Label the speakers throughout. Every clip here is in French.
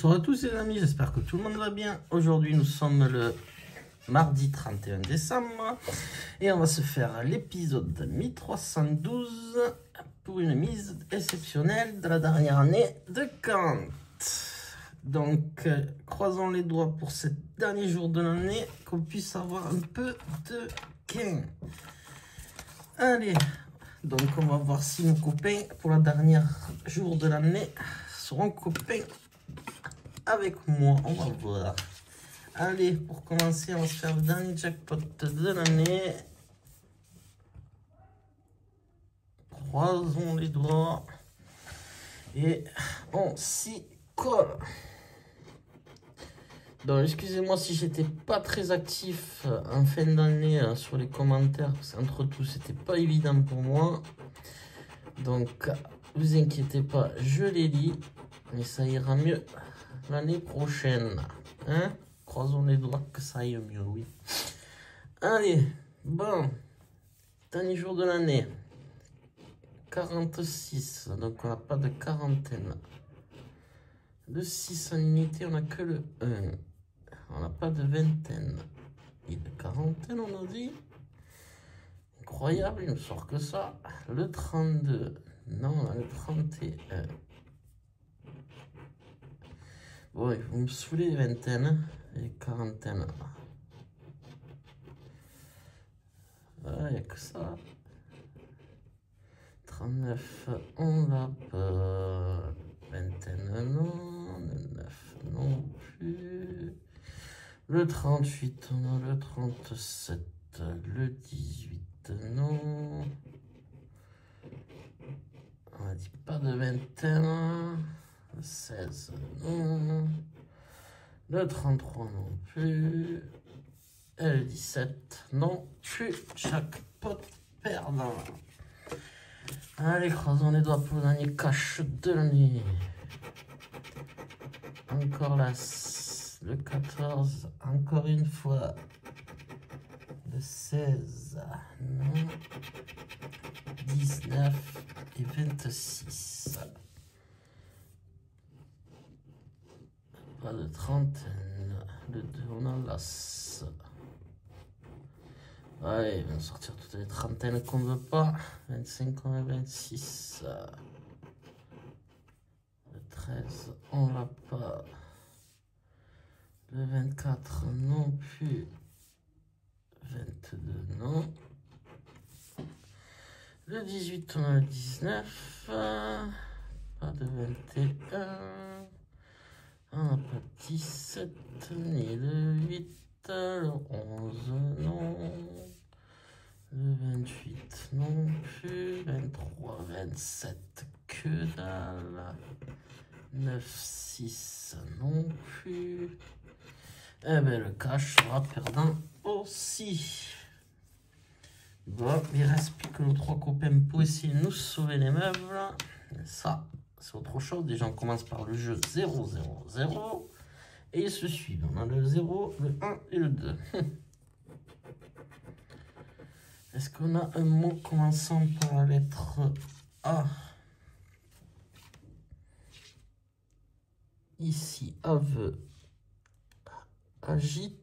Speaker 1: Bonsoir à tous les amis, j'espère que tout le monde va bien. Aujourd'hui nous sommes le mardi 31 décembre et on va se faire l'épisode 1312 pour une mise exceptionnelle de la dernière année de Kant. Donc croisons les doigts pour ces derniers jours de l'année qu'on puisse avoir un peu de gain. Allez, donc on va voir si nos copains pour la dernière jour de l'année seront copains avec moi, on va voir. Allez, pour commencer, on va se faire le dernier jackpot de l'année. Croisons les doigts. Et on s'y colle. Donc, excusez-moi si j'étais pas très actif en fin d'année sur les commentaires, parce qu'entre tout, c'était pas évident pour moi. Donc, vous inquiétez pas, je les lis, mais ça ira mieux l'année prochaine. Hein? Croisons les doigts que ça aille mieux, oui. Allez, bon. Dernier jour de l'année. 46. Donc on n'a pas de quarantaine. Le 6 en unité, on n'a que le 1. On n'a pas de vingtaine. Et de quarantaine, on a dit. Incroyable, il ne sort que ça. Le 32. Non, on a le 31. Bon, vous me saoulez les vingtaines et quarantaines. Il n'y a que ça. 39, on l'a pas. Vingtaine, non. Le 9, non plus. Le 38, on a le 37. Le 18, non. On a dit pas de vingtaine. Le 16, non. Le 33, non plus. Et le 17, non plus. Jackpot perdant. Allez, croisons les doigts pour le dernier cash de l'année. Encore là, le 14, encore une fois. Le 16, non. 19 et 26. Pas de trentaine. Le 2, on a l'as. Allez, on va sortir toutes les trentaines qu'on ne veut pas. 25, on a 26. Le 13, on l'a pas. Le 24, non plus. 22, non. Le 18, on a le 19. Pas de 21. On n'a pas de 17, ni le 8. Le 11, non. Le 28, non plus. 23, 27, que dalle. 9, 6, non plus. Eh bien, le cash sera perdant aussi. Bon, il ne reste plus que nos 3 copains pour essayer de nous sauver les meubles. Ça, c'est autre chose. Déjà, on commence par le jeu 0, 0, 0. Et ils se suivent. On a le 0, le 1 et le 2. Est-ce qu'on a un mot commençant par la lettre A? Ici, aveu. Agite.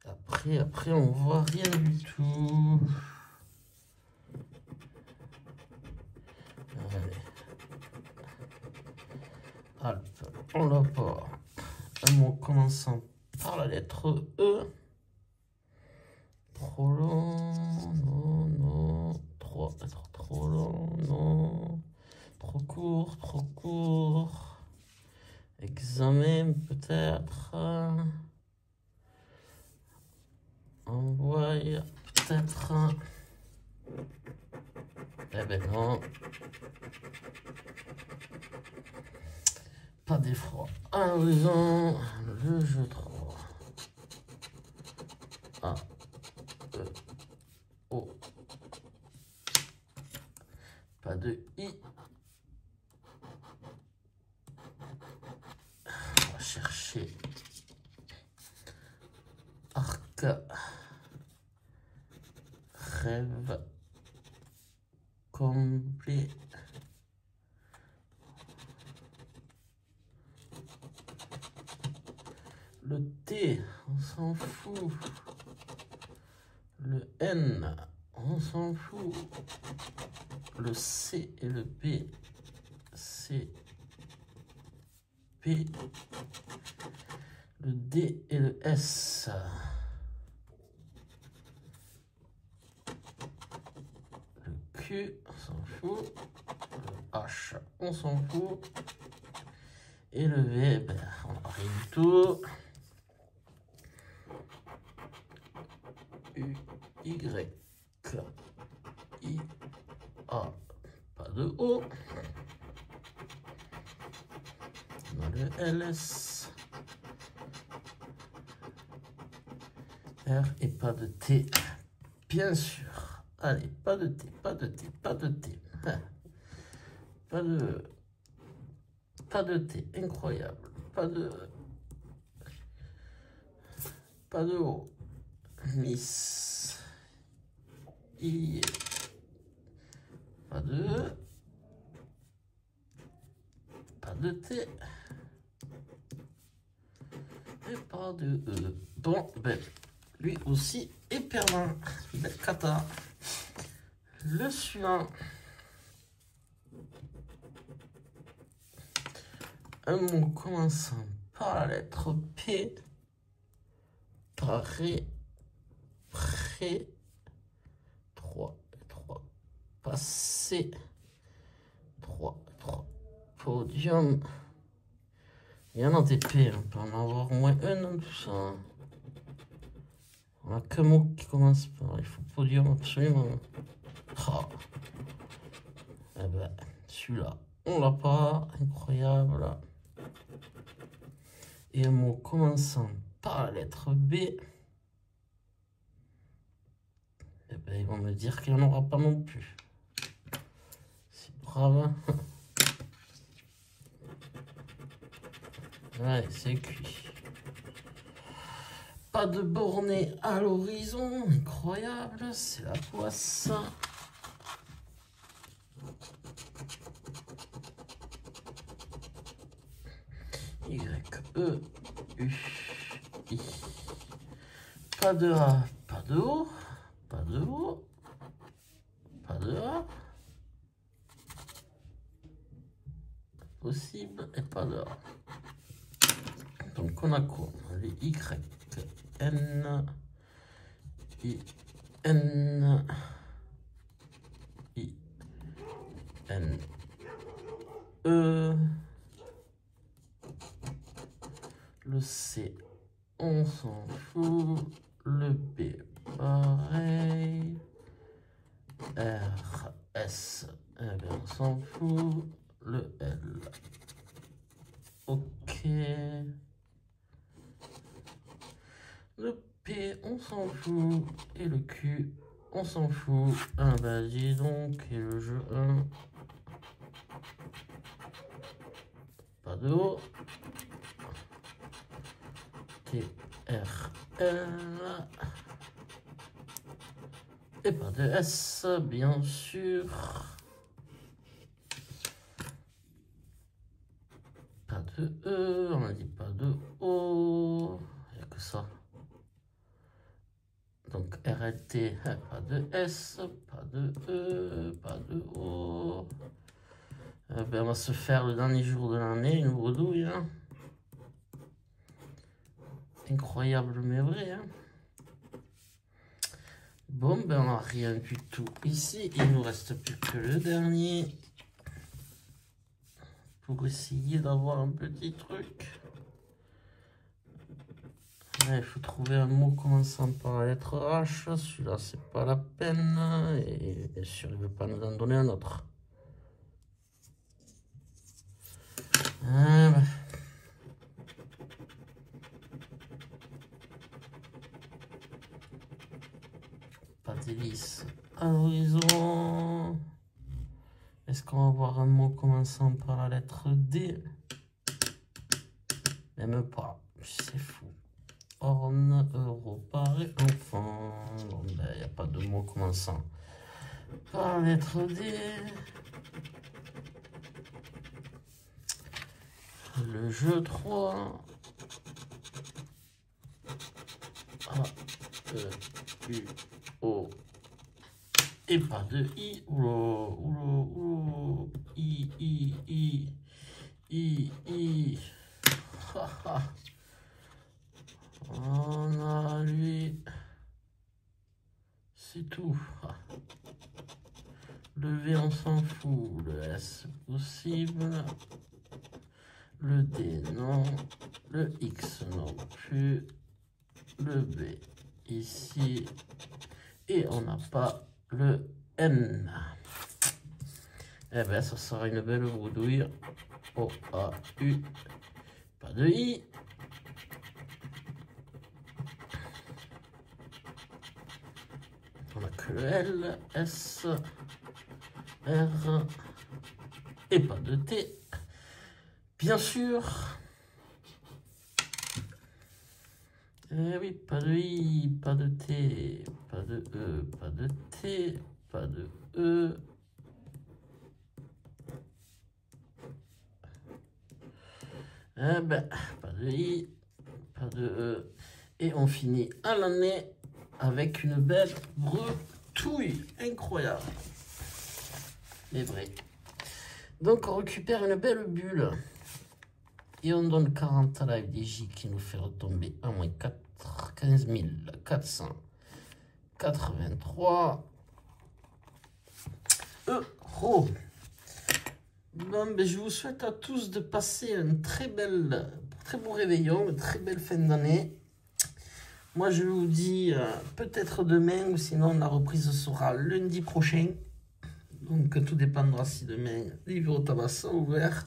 Speaker 1: Après, on voit rien du tout. Allez. Alpes, on l'a pas. Un mot commençant par la lettre E. Trop long, non. Peut-être trop long, non. Trop court. Examen, peut-être. Envoie, peut-être. Eh ben non. Pas d'effroi. En raison, le jeu 3. A, E, O. Pas de I. On va chercher arc. Rêve complet. Le T, on s'en fout. Le N, on s'en fout. Le C et le P. C, P. Le D et le S. Le Q, on s'en fout. Le H, on s'en fout. Et le V, ben, on n'a rien du tout. U, Y, I, A, pas de O. On a le LS. R et pas de T, bien sûr. Allez, pas de T, pas de T, pas de T. Pas de T, incroyable. Pas de O. Miss. I. Pas de T. Et pas de E. Bon, ben, lui aussi est perdant. Belle cata. Le suivant. Un mot commençant par la lettre P. Prêt. 3. Passé. 3. Podium. Il y en a des P, on peut en avoir au moins un dans tout ça. On n'a qu'un mot qui commence par. Il faut podium absolument. Oh. Eh ben, celui-là, on l'a pas. Incroyable. Et un mot commençant par la lettre B. Eh ben, ils vont me dire qu'il n'y en aura pas non plus. C'est brave. Ouais, c'est cuit. Pas de borné à l'horizon. Incroyable. C'est la poisse. Y, E, U, I. Pas de A, pas de O. Pas de O. Pas de A. Possible et pas de A. Donc on a quoi? Les Y, N, I, N, I, N, E. Le C, on s'en fout. Le B, pareil. R, S, eh bien, on s'en fout. Le L, ok. Le P, on s'en fout. Et le Q, on s'en fout. Ah bah dis donc, et le jeu 1. Pas de O. T, R, L. Et pas de S, bien sûr. Pas de E, on a dit pas de O. Il n'y a que ça. Donc RLT, pas de S, pas de E, pas de O. Ben, on va se faire le dernier jour de l'année, une bredouille. Hein. Incroyable mais vrai. Hein. Bon, ben on n'a rien du tout ici. Il nous reste plus que le dernier. Pour essayer d'avoir un petit truc. Il faut trouver un mot commençant par la lettre H. Celui-là, c'est pas la peine. Et bien sûr, il ne veut pas nous en donner un autre. Ah, ben. Pas d'hélice à l'horizon. Est-ce qu'on va avoir un mot commençant par la lettre D? Même pas. C'est fou. Orne, euro, paré, enfant. Bon, ben, il n'y a pas de mot commençant par la lettre D. Le jeu 3. H-E-U-O. Et pas de I. Oula. I. On a lui. C'est tout. Le V, on s'en fout. Le S, possible. Le D, non. Le X, non plus. Le B, ici. Et on n'a pas le N. Eh bien, ça sera une belle brouillouille. O-A-U. Pas de I. On n'a que le L, S, R. Et pas de T. Bien sûr. Eh oui, pas de I, pas de T, pas de E, pas de T, pas de E. Eh ben, pas de I, pas de E. Et on finit à l'année avec une belle bretouille. Incroyable. Mais vrai. Donc on récupère une belle bulle. Et on donne 40 à la FDJ qui nous fait retomber à moins 15 483 euros. Bon, ben, je vous souhaite à tous de passer un très beau réveillon, une très belle fin d'année. Moi, je vous dis peut-être demain, ou sinon la reprise sera lundi prochain. Donc, tout dépendra si demain, les bureaux de tabac sont ouverts.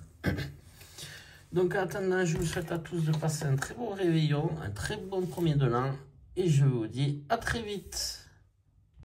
Speaker 1: Donc, en attendant, je vous souhaite à tous de passer un très beau réveillon, un très bon premier de l'an. Et je vous dis à très vite.